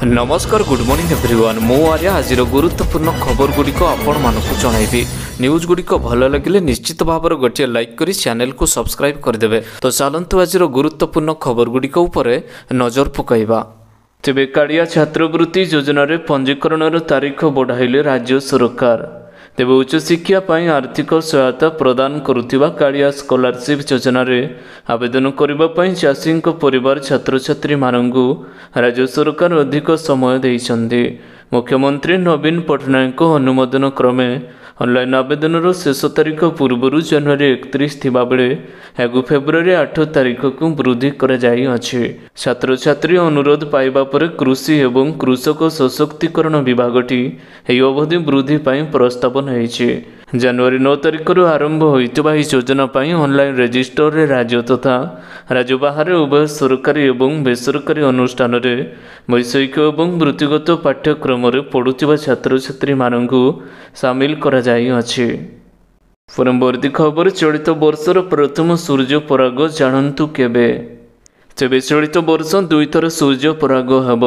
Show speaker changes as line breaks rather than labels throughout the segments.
नमस्कार good morning everyone मु आर्या आज गुरुत्वपूर्ण खबर गुड़िक आपण मानक जनइबी न्यूज गुड़िक भल लगे निश्चित भाव गोटे लाइक करी चैनल को सब्सक्राइब करदे। तो चलतु आज गुरुत्वपूर्ण खबर गुड़िक नजर पकाइबा। तेबे काड़िया छात्रवृत्ति योजना रे पंजीकरण तारीख बढ़ाइले राज्य सरकार। तेबे उच्च शिक्षा पाई आर्थिक सहायता प्रदान करुथिबा काड़िया स्कॉलरशिप योजना रे आवेदन करिबा पाई चाषी परिवार छात्र छात्री मानंगु राज्य सरकार अधिक समय देइछन्ति। मुख्यमंत्री नवीन पटनायक अनुमोदन क्रमे ऑनलाइन आवेदन शेष तारीख पूर्व जनवरी 31 थिबा बेले एगु फेब्रुआरी 8 तारीख को वृद्धि कर जाई अछि। छात्र छात्री अनुरोध पाइबा पर कृषि एवं कृषक सशक्तिकरण विभागटी एही अवधि वृद्धि पाई प्रस्ताव नैछि। जनवरी 9 तारीख आरंभ होइतबा एही योजना पाई ऑनलाइन रजिस्टर रे राज्य तथा राज्य बाहर उभय सरकारी एवं बेसरकारी अनुष्ठान रे वैषयिक एवं वृत्तिगत पाठ्यक्रम रे पढ़ुथिबा छात्र छात्री मानंकु शामिल करा जाई अछि। परवर्ती खबर चलित वर्षर प्रथम सूर्य पराग जानन्तु केबे। तेबे चलित वर्ष 2 थर सूर्य पराग हेब।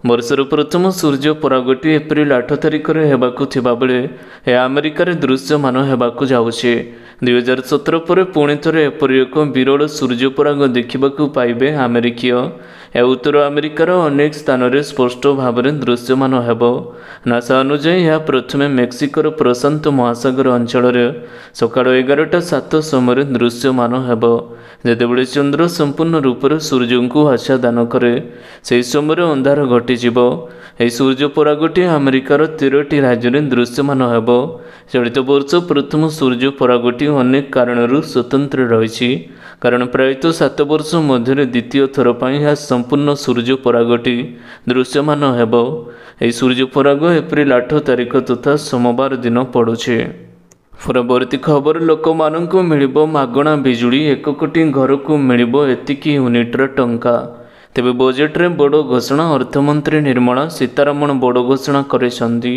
वर्षर प्रथम सूर्य परागटी एप्रिल 8 तारिख रे हेबाकु थिबा बेले ए अमेरिका रे दृश्यमान हेबाकु जाउछि। 2017 पर पुणी थरे एपरि एक विरल सूर्य पराग देखिबाकु पाइबे अमेरिकीय। ए उत्तर अमेरिकार अनेक स्थान रे स्पष्ट भाव में दृश्यमान हेब। नासा अनुसार यह प्रथमे मेक्सिकोर प्रशांत महासागर अंचल सकाळ 11:07 समय दृश्यमान हेब। जेतेबेले चंद्र संपूर्ण रूप से सूर्य को आच्छादन करे से समय अंधार घटीजीव। यह सूर्य परागटी अमेरिकार 13टी राज्य में दृश्यमान हेब। चलित वर्ष प्रथम सूर्य परागटी अनेक कारणरू स्वतंत्र रही कारण प्रायतः 7 वर्ष मध्य द्वितीय थर पर संपूर्ण सूर्य परागटी दृश्यमान हेब। यह सूर्य पराग एप्रिल 8 तारिख तथा सोमवार दिन पड़ुछे। परवर्ती खबर लोक मानंकु मिलिबो मागणा बिजुली 1 कोटी घर को मिलिबो एतिकी यूनिट्र टंका। तेबे बजेट रे बड़ घोषणा अर्थमंत्री निर्मला सीतारमण बड़ घोषणा करिसंती।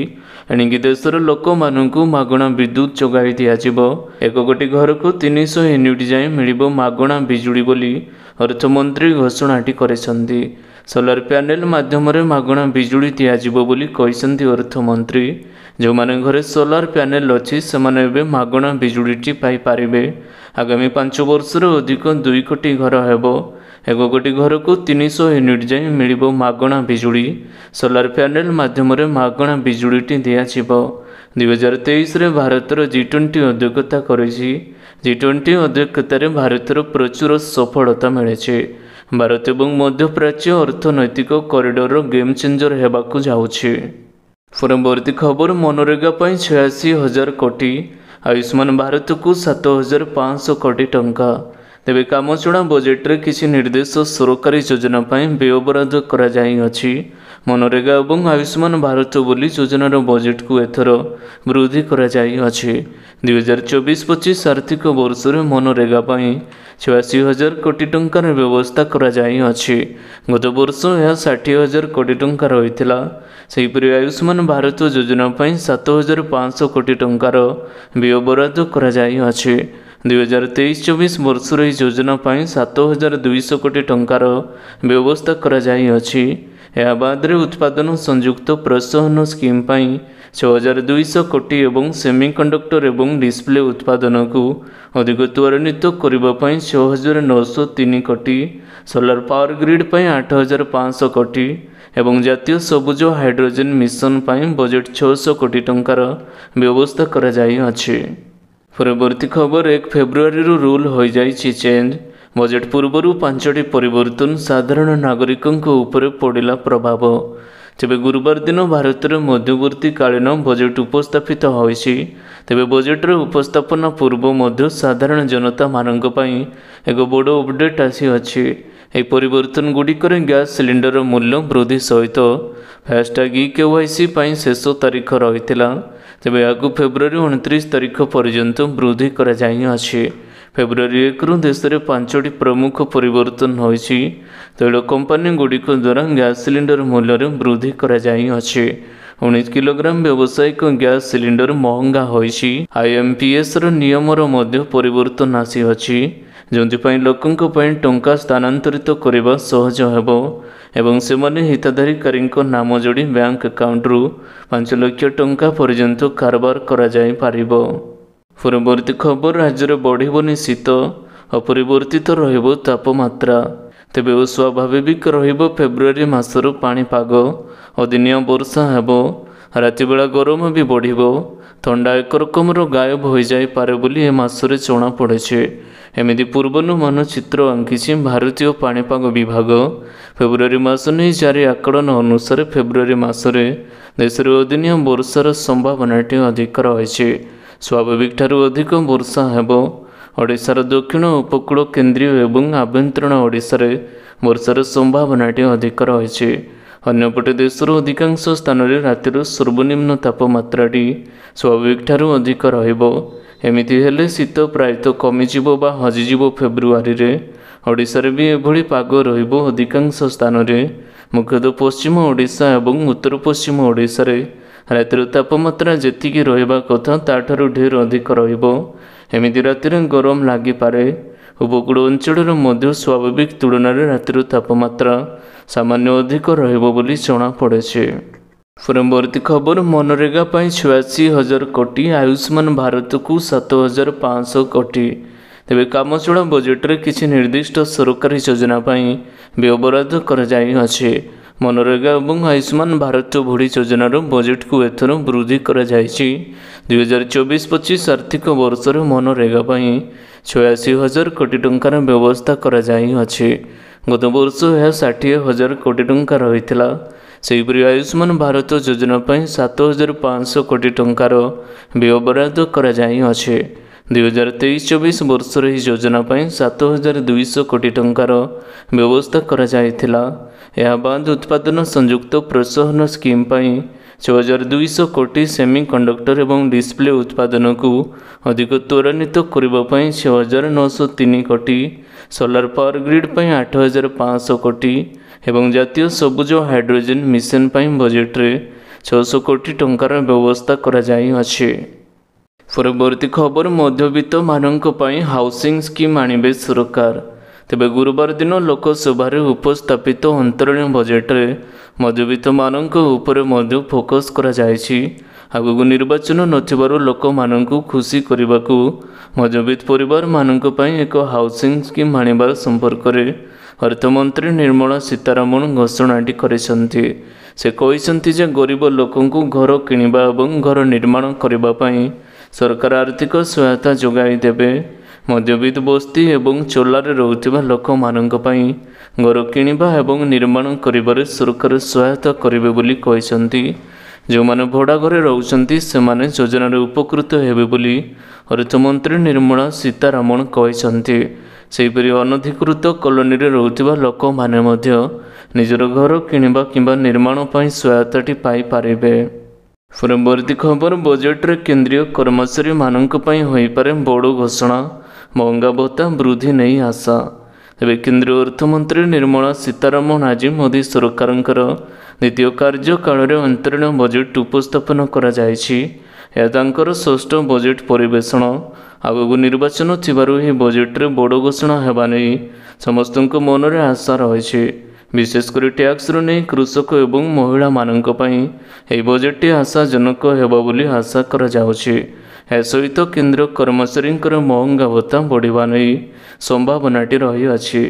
एणिकी देशर लोक मानंकु मागणा विद्युत जोगाई दियाजिबो। 1 कोटी घर को 300 यूनिट जाए मिलिबो मागणा बिजुली बोली अर्थमंत्री घोषणाटी करिसंती। सोलार पैनल माध्यम रे मागणा बिजुली दियाजिबो बोली कहिसंती अर्थमंत्री। जो माने घरे सोलार पैनल अछि सेमाने एबे मागणा बिजुलीटी पाई पारिबे। आगामी 5 वर्ष अधिक 2 कोटी घर हेबो। 1 कोटी घर को 300 यूनिट जाए मिलिबो मागणा बिजुली। सोलार पैनल माध्यम रे मागणा बिजुलीटी दियाजिबो। 2023 रे भारतर G20 अध्यक्षता करिछि। G20 अध्यक्षतार भारतर प्रचुर सफलता मिलेছে। भारत एवं मध्यप्राच्य अर्थनैतिक कॉरिडोर गेम चेंजर हेबाकु जाउछि। परवर्ती खबर मनरेगा 86,000 कोटी आयुष्मान भारत को 7,500 कोटी टंका। तेबे कामचुणा बजेट रे किसी निर्देश सरकारी योजना व्ययबराद करा जाई अछि। मनरेगा एवं आयुष्मान भारत बोली योजनार बजेट को एथर वृद्धि करा जाई अछि। 2024-25 आर्थिक वर्ष रे मनरेगा 86,000 कोटी टंकार व्यवस्था करा जाई अछि। गत वर्ष यह 60,000 कोटी टंका रहिथिला। सेहिपरि आयुष्मान भारत योजना 7,500 कोटी टंकार व्ययबराद करा जाई अछि। 2023-24 वर्ष रे योजना 7,200 कोटी टंकार व्यवस्था करा जाई अछि। या बाद रे उत्पादन संयुक्त प्रोत्साहन स्कीम 6,200 कोटी एवं सेमीकंडक्टर एवं डिस्प्ले उत्पादन को अधिक त्वरान्वित करबा 6,903 कोटी, सोलार पावर ग्रिड 8,500 कोटी एवं जातीय सबुज हाइड्रोजन मिशन बजेट 600 कोटी टंकार व्यवस्था करा जाई अछि। परवर्ती खबर 1 फेब्रुआरी रूल हो जाइछि चेंज। बजेट पूर्व 5टी परिवर्तन साधारण नागरिकों ऊपर पड़ा प्रभाव। तेबे गुरुवार दिन भारत में मध्यवर्ती कालीन बजेट उपस्थापित होइछि। तेबे बजेट उपस्थापना पूर्व मध्य साधारण जनता मानक पई एक बड़ अपडेट आसी अछि। यह परिवर्तन गुड़िकर गैस सिलिंडर मूल्य वृद्धि सहित फास्टैग KYC शेष तारीख रही। तेबे या फेब्रुआरी 29 तारीख पर्यंत वृद्धि करा जाई अछि। फेब्रुआरी 1 रु देश में 5टी प्रमुख परिवर्तन होइछि। तैल कंपनी गुड़िक द्वारा गैस सिलिंडर मूल्य वृद्धि करा जाई अछि। 19 किलोग्राम व्यावसायिक गैस सिलिंडर महंगा होइछि। IMPS नियम परिवर्तन आसी अछि। जो लोकों टंका स्थानांतरित करने सहज हेब। ଏବଂ ସେମାନେ ହିତାଧିକାରୀଙ୍କ ନାମ ଯୋଡ଼ି ବ୍ୟାଙ୍କ ଆକାଉଣ୍ଟରୁ 5 ଲକ୍ଷ ଟଙ୍କା ପର୍ଯ୍ୟନ୍ତ କାରବାର କରାଯାଇପାରିବ। ପରବର୍ତ୍ତୀ ଖବର, ରାଜ୍ୟରେ ବଢ଼ିବନି ଶୀତ, ଅପରିବର୍ତ୍ତିତ ରହିବ ତାପମାତ୍ରା। ତେବେ ଅସ୍ୱାଭାବିକ ରହିବ ଫେବୃଆରୀ ମାସର ପାଣିପାଗ। ଅଦିନିଆ ବର୍ଷା ହେବ, ରାତିବେଳା ଗରମ ବି ବଢ଼ିବ, ଥଣ୍ଡା ଏକ ରକମର ଗାୟବ ହୋଇଯାଇପାରେ ବୋଲି ଏ ମାସରେ ଜଣାପଡ଼ିଛି। ଏମିତି ପୂର୍ବାନୁମାନ ଚିତ୍ର ଆଙ୍କିଛି ଭାରତୀୟ ପାଣିପାଗ ବିଭାଗ। ଫେବୃଆରୀ ମାସ ନେଇ ଜାରି ଆକଳନ ଅନୁସାରେ ଫେବୃଆରୀ ମାସରେ ଦେଶରେ ଅଦିନିଆ ବର୍ଷାର ସମ୍ଭାବନାଟି ଅଧିକ ରହିଛି। ସ୍ୱାଭାବିକଠାରୁ ଅଧିକ ବର୍ଷା ହେବ। ଓଡ଼ିଶାର ଦକ୍ଷିଣ ଉପକୂଳ, କେନ୍ଦ୍ରୀୟ ଏବଂ ଆଭ୍ୟନ୍ତରୀଣ ଓଡ଼ିଶାରେ ବର୍ଷାର ସମ୍ଭାବନାଟି ଅଧିକ ରହିଛି। ଅନ୍ୟପଟେ ଦେଶର ଅଧିକାଂଶ ସ୍ଥାନରେ ରାତିର ସର୍ବନିମ୍ନ ତାପମାତ୍ରାଟି ସ୍ୱାଭାବିକଠାରୁ ଅଧିକ ରହିବ। ଏମିତି ହେଲେ ଶୀତ ପ୍ରାୟତଃ କମିଯିବ ବା ହଜିଯିବ। ଫେବୃଆରୀରେ ଓଡ଼ିଶାରେ ବି ଏଭଳି ପାଗ ରହିବ। ଅଧିକାଂଶ ସ୍ଥାନରେ ମୁଖ୍ୟତଃ ପଶ୍ଚିମ ଓଡ଼ିଶା ଏବଂ ଉତ୍ତର ପଶ୍ଚିମ ଓଡ଼ିଶାରେ ରାତିର ତାପମାତ୍ରା ଯେତିକି ରହିବା କଥା ତାଠାରୁ ଢେର ଅଧିକ ରହିବ। ଏମିତି ରାତିରେ ଗରମ ଲାଗିପାରେ। ଉପକୂଳ ଅଞ୍ଚଳରେ ମଧ୍ୟ ସ୍ୱାଭାବିକ ତୁଳନାରେ ରାତିର ତାପମାତ୍ରା ସାମାନ୍ୟ ଅଧିକ ରହିବ ବୋଲି ଜଣାପଡ଼ିଛି। ପରବର୍ତ୍ତୀ ଖବର, ମନରେଗା ପାଇଁ 86,000 କୋଟି, ଆୟୁଷ୍ମାନ ଭାରତକୁ 7,500 କୋଟି। ତେବେ କାମଚଳା ବଜେଟରେ କିଛି ନିର୍ଦ୍ଦିଷ୍ଟ ସରକାରୀ ଯୋଜନା ପାଇଁ ବ୍ୟୟବରାଦ କରାଯାଇଅଛି। ମନରେଗା ଏବଂ ଆୟୁଷ୍ମାନ ଭାରତ ଭଳି ଯୋଜନାର ବଜେଟକୁ ଏଥର ବୃଦ୍ଧି କରାଯାଇଛି। 2024-25 ଆର୍ଥିକ ବର୍ଷରେ ମନରେଗା ପାଇଁ 86,000 କୋଟି ଟଙ୍କାର ବ୍ୟବସ୍ଥା କରାଯାଇଅଛି। ଗତ ବର୍ଷ ଏହା 60,000 କୋଟି ଟଙ୍କା ରହିଥିଲା। ସେହିପରି ଆୟୁଷ୍ମାନ ଭାରତ ଯୋଜନା ପାଇଁ 7,500 କୋଟି ଟଙ୍କାର ବ୍ୟୟବରାଦ କରାଯାଇଅଛି। 2023-24 ବର୍ଷରେ ଏହି ଯୋଜନା ପାଇଁ 7,200 କୋଟି ଟଙ୍କାର ବ୍ୟବସ୍ଥା କରାଯାଇଥିଲା। ଏହା ବାଦ ଉତ୍ପାଦନ ସଂଯୁକ୍ତ ପ୍ରୋତ୍ସାହନ ସ୍କିମ୍ ପାଇଁ 6,200 କୋଟି, ସେମି କଣ୍ଡକ୍ଟର ଏବଂ ଡିସପ୍ଲେ ଉତ୍ପାଦନକୁ ଅଧିକ ତ୍ୱରାନ୍ୱିତ କରିବା ପାଇଁ 6,903 କୋଟି, ସୋଲାର ପାୱାର ଗ୍ରିଡ୍ ପାଇଁ 8,500 କୋଟି ଏବଂ ଜାତୀୟ ସବୁଜ ହାଇଡ୍ରୋଜେନ ମିଶନ ପାଇଁ ବଜେଟରେ 600 କୋଟି ଟଙ୍କାର ବ୍ୟବସ୍ଥା କରାଯାଇଅଛି। ପରବର୍ତ୍ତୀ ଖବର, ମଧ୍ୟବିତ୍ତମାନଙ୍କ ପାଇଁ ହାଉସିଂ ସ୍କିମ୍ ଆଣିବେ ସରକାର। ତେବେ ଗୁରୁବାର ଦିନ ଲୋକସଭାରେ ଉପସ୍ଥାପିତ ଅନ୍ତରୀଣ ବଜେଟରେ ମଧ୍ୟବିତ୍ତମାନଙ୍କ ଉପରେ ମଧ୍ୟ ଫୋକସ୍ କରାଯାଇଛି। ଆଗକୁ ନିର୍ବାଚନ ନଥିବାରୁ ଲୋକମାନଙ୍କୁ ଖୁସି କରିବାକୁ ମଧ୍ୟବିତ୍ତ ପରିବାରମାନଙ୍କ ପାଇଁ ଏକ ହାଉସିଂ ସ୍କିମ୍ ଆଣିବା ସମ୍ପର୍କରେ ଅର୍ଥମନ୍ତ୍ରୀ ନିର୍ମଳା ସୀତାରମଣ ଘୋଷଣାଟି କରିଛନ୍ତି। ସେ କହିଛନ୍ତି ଯେ ଗରିବ ଲୋକଙ୍କୁ ଘର କିଣିବା ଏବଂ ଘର ନିର୍ମାଣ କରିବା ପାଇଁ ସରକାର ଆର୍ଥିକ ସହାୟତା ଯୋଗାଇ ଦେବେ। ମଧ୍ୟବିତ୍ତ ବସ୍ତି ଏବଂ ଚୋଲାରେ ରହୁଥିବା ଲୋକମାନଙ୍କ ପାଇଁ ଘର କିଣିବା ଏବଂ ନିର୍ମାଣ କରିବାରେ ସରକାର ସହାୟତା କରିବେ ବୋଲି କହିଛନ୍ତି। ଯେଉଁମାନେ ଭଡ଼ା ଘରେ ରହୁଛନ୍ତି ସେମାନେ ଯୋଜନାରେ ଉପକୃତ ହେବେ ବୋଲି ଅର୍ଥମନ୍ତ୍ରୀ ନିର୍ମଳା ସୀତାରମଣ କହିଛନ୍ତି। ସେହିପରି ଅନଧିକୃତ କଲୋନୀରେ ରହୁଥିବା ଲୋକମାନେ ମଧ୍ୟ ନିଜର ଘର କିଣିବା କିମ୍ବା ନିର୍ମାଣ ପାଇଁ ସହାୟତାଟି ପାଇପାରିବେ। ପରବର୍ତ୍ତୀ ଖବର, ବଜେଟରେ କେନ୍ଦ୍ରୀୟ କର୍ମଚାରୀମାନଙ୍କ ପାଇଁ ହୋଇପାରେ ବଡ଼ ଘୋଷଣା, ମହଙ୍ଗା ଭତ୍ତା ବୃଦ୍ଧି ନେଇ ଆଶା। ତେବେ କେନ୍ଦ୍ରୀୟ ଅର୍ଥମନ୍ତ୍ରୀ ନିର୍ମଳା ସୀତାରମଣ ଆଜି ମୋଦି ସରକାରଙ୍କର ଦ୍ୱିତୀୟ କାର୍ଯ୍ୟକାଳରେ ଅନ୍ତରୀଣ ବଜେଟ୍ ଉପସ୍ଥାପନ କରାଯାଇଛି। ଏହା ତାଙ୍କର ଷଷ୍ଠ ବଜେଟ୍ ପରିବେଷଣ। ଆଗକୁ ନିର୍ବାଚନ ଥିବାରୁ ଏହି ବଜେଟରେ ବଡ଼ ଘୋଷଣା ହେବା ନେଇ ସମସ୍ତଙ୍କ ମନରେ ଆଶା ରହିଛି। ବିଶେଷ କରି ଟ୍ୟାକ୍ସରୁ ନେଇ କୃଷକ ଏବଂ ମହିଳାମାନଙ୍କ ପାଇଁ ଏହି ବଜେଟଟି ଆଶାଜନକ ହେବ ବୋଲି ଆଶା କରାଯାଉଛି। ଏହା ସହିତ କେନ୍ଦ୍ର କର୍ମଚାରୀଙ୍କର ମହଙ୍ଗା ଭତ୍ତା ବଢ଼ିବା ନେଇ ସମ୍ଭାବନାଟି ରହିଅଛି।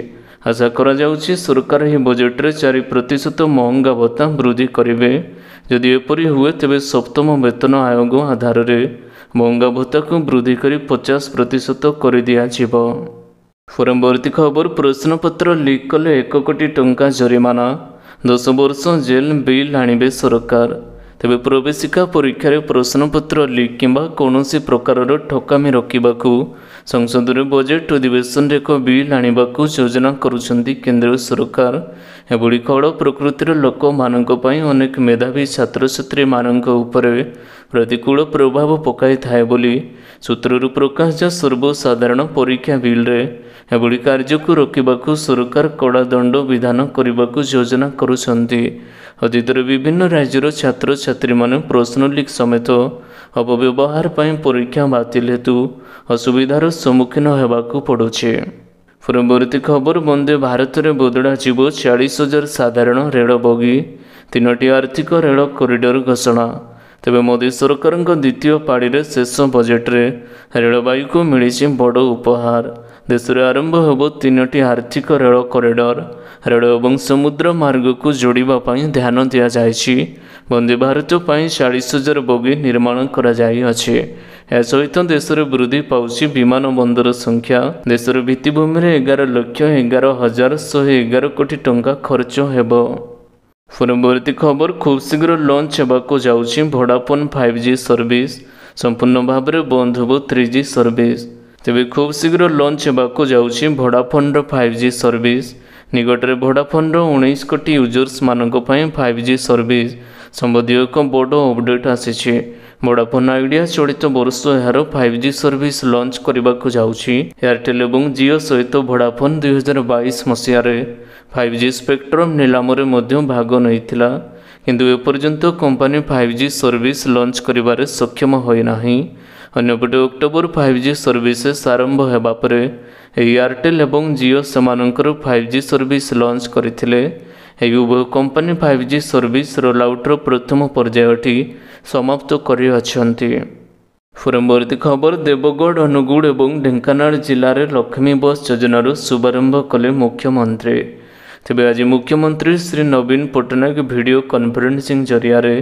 ଆଶା କରାଯାଉଛି ସରକାର ଏହି ବଜେଟରେ 4% ମହଙ୍ଗା ଭତ୍ତା ବୃଦ୍ଧି କରିବେ। ଯଦି ଏପରି ହୁଏ ତେବେ ସପ୍ତମ ବେତନ ଆୟୋଗ ଆଧାରରେ ମହଙ୍ଗା ଭତ୍ତାକୁ ବୃଦ୍ଧି କରି 50% କରିଦିଆଯିବ। ପରବର୍ତ୍ତୀ ଖବର, ପ୍ରଶ୍ନପତ୍ର ଲିକ୍ କଲେ 1 କୋଟି ଟଙ୍କା ଜରିମାନା, 10 ବର୍ଷ ଜେଲ୍ ବିଲ୍ ଆଣିବେ ସରକାର। ତେବେ ପ୍ରବେଶିକା ପରୀକ୍ଷାରେ ପ୍ରଶ୍ନପତ୍ର ଲିକ୍ କିମ୍ବା କୌଣସି ପ୍ରକାରର ଠକାମି ରୋକିବାକୁ ସଂସଦରେ ବଜେଟ୍ ଅଧିବେଶନରେ ଏକ ବିଲ୍ ଆଣିବାକୁ ଯୋଜନା କରୁଛନ୍ତି କେନ୍ଦ୍ର ସରକାର। ଏଭଳି ଖଡ଼ ପ୍ରକୃତିର ଲୋକମାନଙ୍କ ପାଇଁ ଅନେକ ମେଧାବୀ ଛାତ୍ରଛାତ୍ରୀମାନଙ୍କ ଉପରେ ପ୍ରତିକୂଳ ପ୍ରଭାବ ପକାଇଥାଏ ବୋଲି ସୂତ୍ରରୁ ପ୍ରକାଶ ଯେ ସର୍ବସାଧାରଣ ପରୀକ୍ଷା ବିଲ୍ରେ ଏଭଳି କାର୍ଯ୍ୟକୁ ରୋକିବାକୁ ସରକାର କଡ଼ା ଦଣ୍ଡ ବିଧାନ କରିବାକୁ ଯୋଜନା କରୁଛନ୍ତି। ଅତୀତରେ ବିଭିନ୍ନ ରାଜ୍ୟର ଛାତ୍ରଛାତ୍ରୀମାନେ ପ୍ରଶ୍ନ ଲିକ୍ ସମେତ ଅପବ୍ୟବହାର ପାଇଁ ପରୀକ୍ଷା ବାତିଲ ହେତୁ ଅସୁବିଧାର ସମ୍ମୁଖୀନ ହେବାକୁ ପଡ଼ୁଛି। ପରବର୍ତ୍ତୀ ଖବର ବନ୍ଦେ ଭାରତରେ ବଦଳାଯିବ 40,000 ସାଧାରଣ ରେଳ ବଗି, 3ଟି ଆର୍ଥିକ ରେଳ କରିଡର ଘୋଷଣା। ତେବେ ମୋଦି ସରକାରଙ୍କ ଦ୍ୱିତୀୟ ପାଳିରେ ଶେଷ ବଜେଟରେ ରେଳବାଇକୁ ମିଳିଛି ବଡ଼ ଉପହାର। ଦେଶରେ ଆରମ୍ଭ ହେବ 3ଟି ଆର୍ଥିକ ରେଳ କରିଡର। ରେଳ ଏବଂ ସମୁଦ୍ର ମାର୍ଗକୁ ଯୋଡ଼ିବା ପାଇଁ ଧ୍ୟାନ ଦିଆଯାଇଛି। ବନ୍ଦେ ଭାରତ ପାଇଁ 40,000 ବଗି ନିର୍ମାଣ କରାଯାଇଅଛି। ଏହା ସହିତ ଦେଶରେ ବୃଦ୍ଧି ପାଉଛି ବିମାନ ବନ୍ଦର ସଂଖ୍ୟା। ଦେଶର ଭିତ୍ତିଭୂମିରେ 11,11,111 କୋଟି ଟଙ୍କା ଖର୍ଚ୍ଚ ହେବ। ପରବର୍ତ୍ତୀ ଖବର ଖୁବ୍ ଶୀଘ୍ର ଲଞ୍ଚ ହେବାକୁ ଯାଉଛି ଭୋଡାଫୋନ 5G ସର୍ଭିସ୍। ସମ୍ପୂର୍ଣ୍ଣ ଭାବରେ ବନ୍ଦ ହେବ 3G ସର୍ଭିସ୍। ତେବେ ଖୁବ୍ ଶୀଘ୍ର ଲଞ୍ଚ ହେବାକୁ ଯାଉଛି ଭୋଡାଫୋନର 5G ସର୍ଭିସ୍। ନିକଟରେ ଭୋଡାଫୋନର 19 କୋଟି ୟୁଜର୍ସମାନଙ୍କ ପାଇଁ 5G ସର୍ଭିସ୍ ସମ୍ବନ୍ଧୀୟ ଏକ ବଡ଼ ଅପଡେଟ୍ ଆସିଛି। ଭୋଡାଫୋନ ଆଇଡିଆ ଚଳିତ ବର୍ଷ ଏହାର 5G ସର୍ଭିସ୍ ଲଞ୍ଚ କରିବାକୁ ଯାଉଛି। ଏୟାରଟେଲ୍ ଏବଂ ଜିଓ ସହିତ ଭୋଡାଫୋନ 2022 ମସିହାରେ 5G ସ୍ପେକ୍ଟ୍ରମ୍ ନିଲାମରେ ମଧ୍ୟ ଭାଗ ନେଇଥିଲା, କିନ୍ତୁ ଏପର୍ଯ୍ୟନ୍ତ କମ୍ପାନୀ 5G ସର୍ଭିସ୍ ଲଞ୍ଚ କରିବାରେ ସକ୍ଷମ ହୋଇନାହିଁ। ଅନ୍ୟପଟେ ଅକ୍ଟୋବର 5G ସର୍ଭିସେସ୍ ଆରମ୍ଭ ହେବା ପରେ ଏୟାରଟେଲ୍ ଏବଂ ଜିଓ ସେମାନଙ୍କର 5G ସର୍ଭିସ୍ ଲଞ୍ଚ କରିଥିଲେ। ଏହି ଉଭୟ କମ୍ପାନୀ 5G ସର୍ଭିସ୍ ରୋଲ୍ଆଉଟ୍ର ପ୍ରଥମ ପର୍ଯ୍ୟାୟଟି ସମାପ୍ତ କରିଅଛନ୍ତି। ପରବର୍ତ୍ତୀ ଖବର ଦେବଗଡ଼, ଅନୁଗୁଳ ଏବଂ ଢେଙ୍କାନାଳ ଜିଲ୍ଲାରେ ଲକ୍ଷ୍ମୀ ବସ୍ ଯୋଜନାର ଶୁଭାରମ୍ଭ କଲେ ମୁଖ୍ୟମନ୍ତ୍ରୀ। ତେବେ ଆଜି ମୁଖ୍ୟମନ୍ତ୍ରୀ ଶ୍ରୀ ନବୀନ ପଟ୍ଟନାୟକ ଭିଡ଼ିଓ କନଫରେନ୍ସିଂ ଜରିଆରେ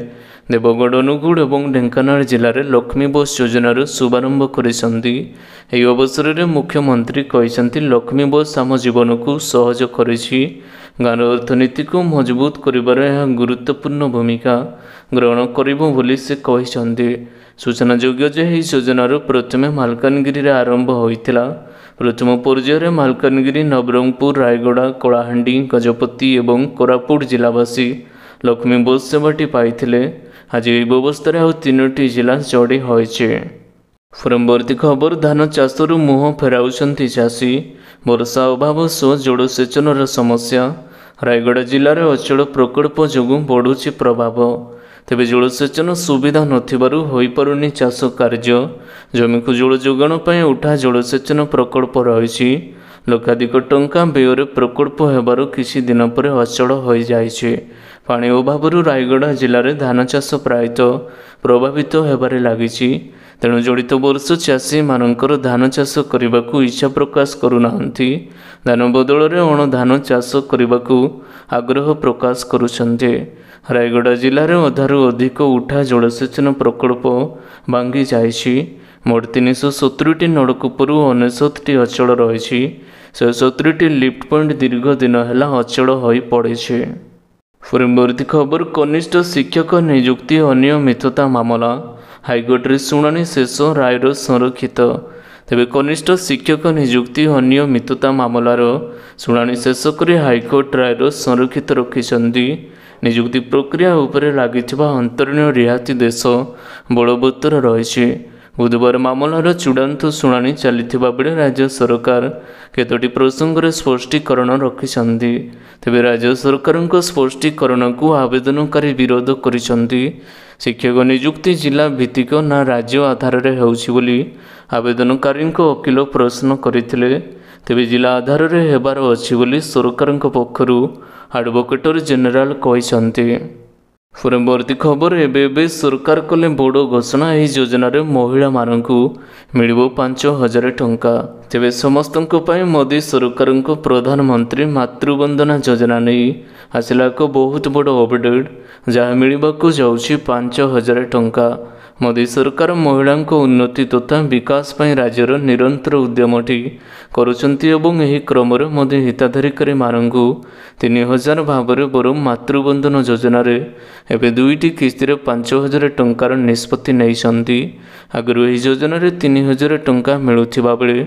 ଦେବଗଡ଼, ଅନୁଗୁଳ ଏବଂ ଢେଙ୍କାନାଳ ଜିଲ୍ଲାରେ ଲକ୍ଷ୍ମୀ ବସ୍ ଯୋଜନାର ଶୁଭାରମ୍ଭ କରିଛନ୍ତି। ଏହି ଅବସରରେ ମୁଖ୍ୟମନ୍ତ୍ରୀ କହିଛନ୍ତି, ଲକ୍ଷ୍ମୀ ବସ୍ ଆମ ଜୀବନକୁ ସହଜ କରିଛି। ଗାଁର ଅର୍ଥନୀତିକୁ ମଜବୁତ କରିବାରେ ଏହା ଗୁରୁତ୍ୱପୂର୍ଣ୍ଣ ଭୂମିକା ଗ୍ରହଣ କରିବ ବୋଲି ସେ କହିଛନ୍ତି। ସୂଚନାଯୋଗ୍ୟ ଯେ ଏହି ଯୋଜନାର ପ୍ରଥମେ ମାଲକାନଗିରିରେ ଆରମ୍ଭ ହୋଇଥିଲା। ପ୍ରଥମ ପର୍ଯ୍ୟାୟରେ ମାଲକାନଗିରି, ନବରଙ୍ଗପୁର, ରାୟଗଡ଼ା, କଳାହାଣ୍ଡି, ଗଜପତି ଏବଂ କୋରାପୁଟ ଜିଲ୍ଲାବାସୀ ଲକ୍ଷ୍ମୀ ବସ୍ ସେବାଟି ପାଇଥିଲେ। ଆଜି ଏହି ବ୍ୟବସ୍ଥାରେ ଆଉ 3ଟି ଜିଲ୍ଲା ଯୋଡ଼ି ହୋଇଛି। ପରବର୍ତ୍ତୀ ଖବର ଧାନ ଚାଷରୁ ମୁହଁ ଫେରାଉଛନ୍ତି ଚାଷୀ। ବର୍ଷା ଅଭାବ ସହ ଜଳସେଚନର ସମସ୍ୟା। ରାୟଗଡ଼ା ଜିଲ୍ଲାରେ ଅଚଳ ପ୍ରକଳ୍ପ ଯୋଗୁଁ ବଢ଼ୁଛି ପ୍ରଭାବ। ତେବେ ଜଳସେଚନ ସୁବିଧା ନଥିବାରୁ ହୋଇପାରୁନି ଚାଷ କାର୍ଯ୍ୟ। ଜମିକୁ ଜଳ ଯୋଗାଣ ପାଇଁ ଉଠା ଜଳସେଚନ ପ୍ରକଳ୍ପ ରହିଛି। ଲକ୍ଷାଧିକ ଟଙ୍କା ବ୍ୟୟରେ ପ୍ରକଳ୍ପ ହେବାରୁ କିଛି ଦିନ ପରେ ଅଚଳ ହୋଇଯାଇଛି। ପାଣି ଅଭାବରୁ ରାୟଗଡ଼ା ଜିଲ୍ଲାରେ ଧାନ ଚାଷ ପ୍ରାୟତଃ ପ୍ରଭାବିତ ହେବାରେ ଲାଗିଛି। ତେଣୁ ଚଳିତ ବର୍ଷ ଚାଷୀମାନଙ୍କର ଧାନ ଚାଷ କରିବାକୁ ଇଚ୍ଛା ପ୍ରକାଶ କରୁନାହାନ୍ତି। ଧାନ ବଦଳରେ ଅଣଧାନ ଚାଷ କରିବାକୁ ଆଗ୍ରହ ପ୍ରକାଶ କରୁଛନ୍ତି। ରାୟଗଡ଼ା ଜିଲ୍ଲାରେ ଅଧାରୁ ଅଧିକ ଉଠା ଜଳସେଚନ ପ୍ରକଳ୍ପ ଭାଙ୍ଗି ଯାଇଛି। ମୋଟ 370ଟି ନଳକୂପରୁ 69ଟି ଅଚଳ ରହିଛି। 170ଟି ଲିଫ୍ଟ ପଏଣ୍ଟ ଦୀର୍ଘ ଦିନ ହେଲା ଅଚଳ ହୋଇ ପଡ଼ିଛି। ପରବର୍ତ୍ତୀ ଖବର କନିଷ୍ଠ ଶିକ୍ଷକ ନିଯୁକ୍ତି ଅନିୟମିତତା ମାମଲା। ହାଇକୋର୍ଟରେ ଶୁଣାଣି ଶେଷ, ରାୟର ସଂରକ୍ଷିତ। ତେବେ କନିଷ୍ଠ ଶିକ୍ଷକ ନିଯୁକ୍ତି ଅନିୟମିତତା ମାମଲାର ଶୁଣାଣି ଶେଷ କରି ହାଇକୋର୍ଟ ରାୟର ସଂରକ୍ଷିତ ରଖିଛନ୍ତି। ନିଯୁକ୍ତି ପ୍ରକ୍ରିୟା ଉପରେ ଲାଗିଥିବା ଅନ୍ତରୀଣ ରିହାତି ଦେଶ ବଳବତ୍ତର ରହିଛି। ବୁଧବାର ମାମଲାର ଚୂଡ଼ାନ୍ତ ଶୁଣାଣି ଚାଲିଥିବା ବେଳେ ରାଜ୍ୟ ସରକାର କେତୋଟି ପ୍ରସଙ୍ଗରେ ସ୍ପଷ୍ଟୀକରଣ ରଖିଛନ୍ତି। ତେବେ ରାଜ୍ୟ ସରକାରଙ୍କ ସ୍ପଷ୍ଟୀକରଣକୁ ଆବେଦନକାରୀ ବିରୋଧ କରିଛନ୍ତି। ଶିକ୍ଷକ ନିଯୁକ୍ତି ଜିଲ୍ଲା ଭିତ୍ତିକ ନା ରାଜ୍ୟ ଆଧାରରେ ହେଉଛି ବୋଲି ଆବେଦନକାରୀଙ୍କ ଓକିଲ ପ୍ରଶ୍ନ କରିଥିଲେ। ତେବେ ଜିଲ୍ଲା ଆଧାରରେ ହେବାର ଅଛି ବୋଲି ସରକାରଙ୍କ ପକ୍ଷରୁ ଆଡଭୋକେଟର ଜେନେରାଲ କହିଛନ୍ତି। ପରବର୍ତ୍ତୀ ଖବର ଏବେ ସରକାର କଲେ ବଡ଼ ଘୋଷଣା। ଏହି ଯୋଜନାରେ ମହିଳାମାନଙ୍କୁ ମିଳିବ 5,000 ଟଙ୍କା। ତେବେ ସମସ୍ତଙ୍କ ପାଇଁ ମୋଦି ସରକାରଙ୍କ ପ୍ରଧାନମନ୍ତ୍ରୀ ମାତୃବନ୍ଦନା ଯୋଜନା ନେଇ ଆସିଲା ଏକ ବହୁତ ବଡ଼ ଅପଡେଟ୍, ଯାହା ମିଳିବାକୁ ଯାଉଛି 5,000 ଟଙ୍କା। ମୋଦି ସରକାର ମହିଳାଙ୍କ ଉନ୍ନତି ତଥା ବିକାଶ ପାଇଁ ରାଜ୍ୟର ନିରନ୍ତର ଉଦ୍ୟମଟି କରୁଛନ୍ତି ଏବଂ ଏହି କ୍ରମରେ ମୋଦି ହିତାଧିକାରୀମାନଙ୍କୁ 3,000 ଭାବରେ ବରଂ ମାତୃବନ୍ଦନା ଯୋଜନାରେ ଏବେ 2ଟି କିସ୍ତିରେ 5,000 ଟଙ୍କାର ନିଷ୍ପତ୍ତି ନେଇଛନ୍ତି। ଆଗରୁ ଏହି ଯୋଜନାରେ 3,000 ଟଙ୍କା ମିଳୁଥିବା ବେଳେ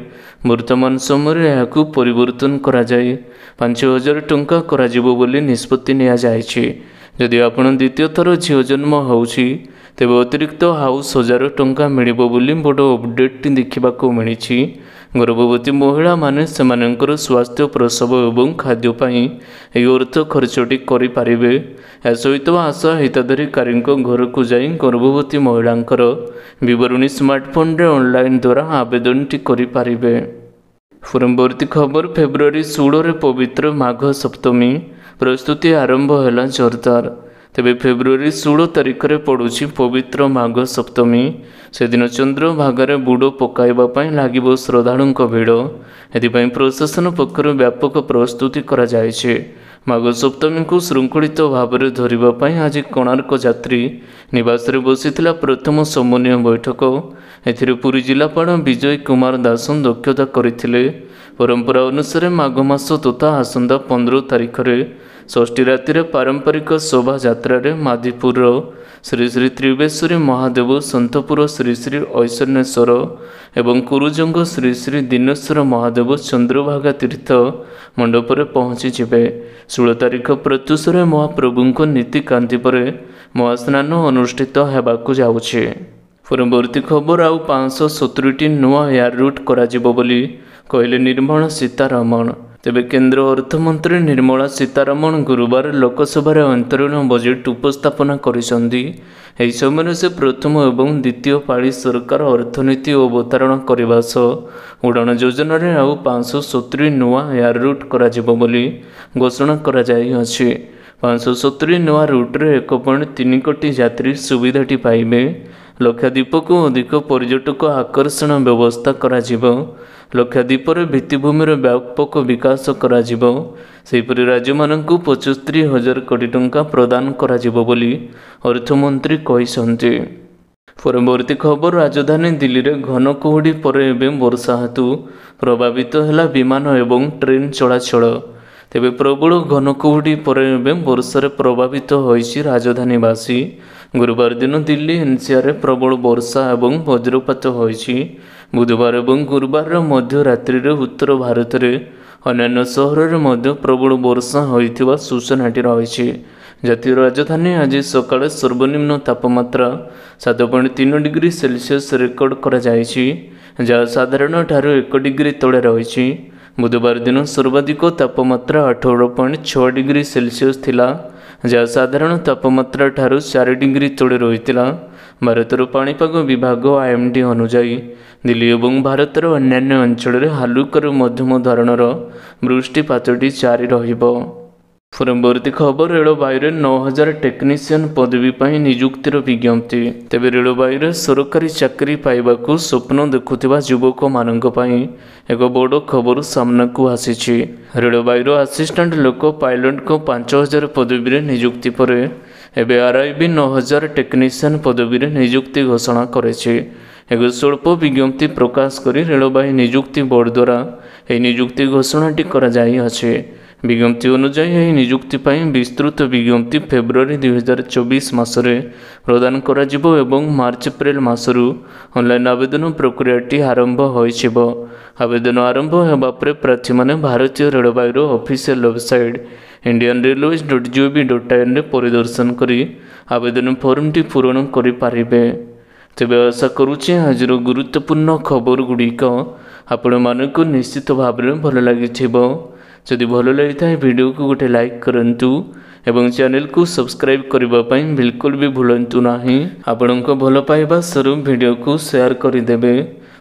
ବର୍ତ୍ତମାନ ସମୟରେ ଏହାକୁ ପରିବର୍ତ୍ତନ କରାଯାଇ 5,000 ଟଙ୍କା କରାଯିବ ବୋଲି ନିଷ୍ପତ୍ତି ନିଆଯାଇଛି। ଯଦି ଆପଣ ଦ୍ୱିତୀୟ ଥର ଝିଅ ଜନ୍ମ ହେଉଛି ତେବେ ଅତିରିକ୍ତ ଆଉ 1,000 ଟଙ୍କା ମିଳିବ ବୋଲି ବଡ଼ ଅପଡେଟ୍ଟି ଦେଖିବାକୁ ମିଳିଛି। ଗର୍ଭବତୀ ମହିଳାମାନେ ସେମାନଙ୍କର ସ୍ୱାସ୍ଥ୍ୟ, ପ୍ରସବ ଏବଂ ଖାଦ୍ୟ ପାଇଁ ଏହି ଅର୍ଥ ଖର୍ଚ୍ଚଟି କରିପାରିବେ। ଏହା ସହିତ ଆଶା ହିତାଧିକାରୀଙ୍କ ଘରକୁ ଯାଇ ଗର୍ଭବତୀ ମହିଳାଙ୍କର ବିବରଣୀ ସ୍ମାର୍ଟଫୋନରେ ଅନଲାଇନ୍ ଦ୍ୱାରା ଆବେଦନଟି କରିପାରିବେ। ପରବର୍ତ୍ତୀ ଖବର ଫେବୃଆରୀ 16 ପବିତ୍ର ମାଘ ସପ୍ତମୀ ପ୍ରସ୍ତୁତି ଆରମ୍ଭ ହେଲା ଜୋରଦାର। ତେବେ ଫେବୃଆରୀ 16 ତାରିଖରେ ପଡ଼ୁଛି ପବିତ୍ର ମାଘ ସପ୍ତମୀ। ସେଦିନ ଚନ୍ଦ୍ରଭାଗାରେ ବୁଡ଼ ପକାଇବା ପାଇଁ ଲାଗିବ ଶ୍ରଦ୍ଧାଳୁଙ୍କ ଭିଡ଼। ଏଥିପାଇଁ ପ୍ରଶାସନ ପକ୍ଷରୁ ବ୍ୟାପକ ପ୍ରସ୍ତୁତି କରାଯାଇଛି। ମାଘ ସପ୍ତମୀକୁ ଶୃଙ୍ଖଳିତ ଭାବରେ ଧରିବା ପାଇଁ ଆଜି କୋଣାର୍କ ଯାତ୍ରୀ ନିବାସରେ ବସିଥିଲା ପ୍ରଥମ ସମନ୍ୱୟ ବୈଠକ। ଏଥିରେ ପୁରୀ ଜିଲ୍ଲାପାଳ ବିଜୟ କୁମାର ଦାସ ଦକ୍ଷତା କରିଥିଲେ। ପରମ୍ପରା ଅନୁସାରେ ମାଘ ମାସ ତଥା ଆସନ୍ତା 15 ତାରିଖରେ ଷଷ୍ଠୀ ରାତିରେ ପାରମ୍ପରିକ ଶୋଭାଯାତ୍ରାରେ ମାଦିପୁରର ଶ୍ରୀ ଶ୍ରୀ ତ୍ରିବେଶ୍ୱରୀ ମହାଦେବ, ସନ୍ତପୁର ଶ୍ରୀ ଶ୍ରୀ ଐଶ୍ୱନେଶ୍ୱର ଏବଂ କୁରୁଜଙ୍ଗ ଶ୍ରୀ ଶ୍ରୀ ଦୀନେଶ୍ୱର ମହାଦେବ ଚନ୍ଦ୍ରଭାଗା ତୀର୍ଥ ମଣ୍ଡପରେ ପହଞ୍ଚିଯିବେ। 16 ତାରିଖ ପ୍ରତ୍ୟୁଷରେ ମହାପ୍ରଭୁଙ୍କ ନୀତିକାନ୍ତି ପରେ ମହାସ୍ନାନ ଅନୁଷ୍ଠିତ ହେବାକୁ ଯାଉଛି। ପରବର୍ତ୍ତୀ ଖବର ଆଉ 570ଟି ନୂଆ ଏୟାର ରୁଟ୍ କରାଯିବ ବୋଲି କହିଲେ ନିର୍ମଳା ସୀତାରମଣ। ତେବେ କେନ୍ଦ୍ର ଅର୍ଥମନ୍ତ୍ରୀ ନିର୍ମଳା ସୀତାରମଣ ଗୁରୁବାର ଲୋକସଭାରେ ଅନ୍ତରୀଣ ବଜେଟ୍ ଉପସ୍ଥାପନ କରିଛନ୍ତି। ଏହି ସମୟରେ ସେ ପ୍ରଥମ ଏବଂ ଦ୍ୱିତୀୟ ପାଳି ସରକାର ଅର୍ଥନୀତି ଅବତାରଣ କରିବା ସହ ଉଡ଼ାଣ ଯୋଜନାରେ ଆଉ 570 ନୂଆ ଏୟାର ରୁଟ୍ କରାଯିବ ବୋଲି ଘୋଷଣା କରାଯାଇଅଛି। 570 ନୂଆ ରୁଟ୍ରେ 1.3 କୋଟି ଯାତ୍ରୀ ସୁବିଧାଟି ପାଇବେ। ଲକ୍ଷାଦ୍ୱୀପକୁ ଅଧିକ ପର୍ଯ୍ୟଟକ ଆକର୍ଷଣ ବ୍ୟବସ୍ଥା କରାଯିବ। ଲକ୍ଷାଦ୍ୱୀପର ଭିତ୍ତିଭୂମିର ବ୍ୟାପକ ବିକାଶ କରାଯିବ। ସେହିପରି ରାଜ୍ୟମାନଙ୍କୁ 75,000 କୋଟି ଟଙ୍କା ପ୍ରଦାନ କରାଯିବ ବୋଲି ଅର୍ଥମନ୍ତ୍ରୀ କହିଛନ୍ତି। ପରବର୍ତ୍ତୀ ଖବର ରାଜଧାନୀ ଦିଲ୍ଲୀରେ ଘନ କୁହୁଡ଼ି ପରେ ଏବେ ବର୍ଷା ହେତୁ ପ୍ରଭାବିତ ହେଲା ବିମାନ ଏବଂ ଟ୍ରେନ୍ ଚଳାଚଳ। ତେବେ ପ୍ରବଳ ଘନ କୁହୁଡ଼ି ପରେ ଏବେ ବର୍ଷାରେ ପ୍ରଭାବିତ ହୋଇଛି ରାଜଧାନୀବାସୀ। ଗୁରୁବାର ଦିନ ଦିଲ୍ଲୀ ଏନ୍ସିଆରରେ ପ୍ରବଳ ବର୍ଷା ଏବଂ ବଜ୍ରପାତ ହୋଇଛି। ବୁଧବାର ଏବଂ ଗୁରୁବାରର ମଧ୍ୟରାତ୍ରିରେ ଉତ୍ତର ଭାରତରେ ଅନ୍ୟାନ୍ୟ ସହରରେ ମଧ୍ୟ ପ୍ରବଳ ବର୍ଷା ହୋଇଥିବା ସୂଚନାଟି ରହିଛି। ଜାତୀୟ ରାଜଧାନୀ ଆଜି ସକାଳେ ସର୍ବନିମ୍ନ ତାପମାତ୍ରା 7.3 ଡିଗ୍ରୀ ସେଲସିୟସ୍ ରେକର୍ଡ କରାଯାଇଛି, ଯାହା ସାଧାରଣଠାରୁ 1 ଡିଗ୍ରୀ ତଳେ ରହିଛି। ବୁଧବାର ଦିନ ସର୍ବାଧିକ ତାପମାତ୍ରା 18.6 ଡିଗ୍ରୀ ସେଲସିୟସ୍ ଥିଲା, ଯାହା ସାଧାରଣ ତାପମାତ୍ରା ଠାରୁ 4 ଡିଗ୍ରୀ ତଳେ ରହିଥିଲା। ଭାରତର ପାଣିପାଗ ବିଭାଗ IMD ଅନୁଯାୟୀ ଦିଲ୍ଲୀ ଏବଂ ଭାରତର ଅନ୍ୟାନ୍ୟ ଅଞ୍ଚଳରେ ହାଲୁକାରୁ ମଧ୍ୟମ ଧରଣର ବୃଷ୍ଟିପାତଟି ଜାରି ରହିବ। ପରବର୍ତ୍ତୀ ଖବର ରେଳବାଇରେ 9,000 ଟେକ୍ନିସିଆନ୍ ପଦବୀ ପାଇଁ ନିଯୁକ୍ତିର ବିଜ୍ଞପ୍ତି। ତେବେ ରେଳବାଇରେ ସରକାରୀ ଚାକିରି ପାଇବାକୁ ସ୍ୱପ୍ନ ଦେଖୁଥିବା ଯୁବକମାନଙ୍କ ପାଇଁ ଏକ ବଡ଼ ଖବର ସାମ୍ନାକୁ ଆସିଛି। ରେଳବାଇର ଆସିଷ୍ଟାଣ୍ଟ ଲୋକ ପାଇଲଟଙ୍କ 5,000 ପଦବୀରେ ନିଯୁକ୍ତି ପରେ ଏବେ RIB 9,000 ଟେକ୍ନିସିଆନ୍ ପଦବୀରେ ନିଯୁକ୍ତି ଘୋଷଣା କରିଛି। ଏକ ସ୍ୱଳ୍ପ ବିଜ୍ଞପ୍ତି ପ୍ରକାଶ କରି ରେଳବାଇ ନିଯୁକ୍ତି ବୋର୍ଡ ଦ୍ୱାରା ଏହି ନିଯୁକ୍ତି ଘୋଷଣାଟି କରାଯାଇଅଛି। ବିଜ୍ଞପ୍ତି ଅନୁଯାୟୀ ଏହି ନିଯୁକ୍ତି ପାଇଁ ବିସ୍ତୃତ ବିଜ୍ଞପ୍ତି ଫେବୃଆରୀ 2024 ମାସରେ ପ୍ରଦାନ କରାଯିବ ଏବଂ ମାର୍ଚ୍ଚ-ଏପ୍ରିଲ ମାସରୁ ଅନଲାଇନ୍ ଆବେଦନ ପ୍ରକ୍ରିୟାଟି ଆରମ୍ଭ ହୋଇଯିବ। ଆବେଦନ ଆରମ୍ଭ ହେବା ପରେ ପ୍ରାର୍ଥୀମାନେ ଭାରତୀୟ ରେଳବାଇର ଅଫିସିଆଲ ୱେବସାଇଟ୍ indianrailways.gov.in ପରିଦର୍ଶନ କରି ଆବେଦନ ଫର୍ମଟି ପୂରଣ କରିପାରିବେ। ତେବେ ଆଶା କରୁଛି ଆଜିର ଗୁରୁତ୍ୱପୂର୍ଣ୍ଣ ଖବର ଗୁଡ଼ିକ ଆପଣମାନଙ୍କୁ ନିଶ୍ଚିତ ଭାବରେ ଭଲ ଲାଗିଥିବ। ଯଦି ଭଲ ଲାଗିଥାଏ ଭିଡ଼ିଓକୁ ଗୋଟେ ଲାଇକ୍ କରନ୍ତୁ ଏବଂ ଚ୍ୟାନେଲକୁ ସବସ୍କ୍ରାଇବ୍ କରିବା ପାଇଁ ବିଲକୁଲ ବି ଭୁଲନ୍ତୁ ନାହିଁ। ଆପଣଙ୍କ ଭଲ ପାଇବା ସ୍ୱରୂପ ଭିଡ଼ିଓକୁ ସେୟାର କରିଦେବେ।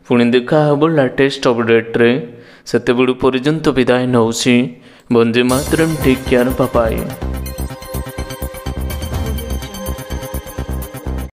ପୁଣି ଦେଖା ହେବ ଲାଟେଷ୍ଟ ଅପଡେଟ୍ରେ। ସେତେବେଳୁ ପର୍ଯ୍ୟନ୍ତ ବିଦାୟ ନେଉଛି। ବନ୍ଦେ ମାତରମ୍, ଟେକ୍ କେୟାର, ବାଏ ବାଏ।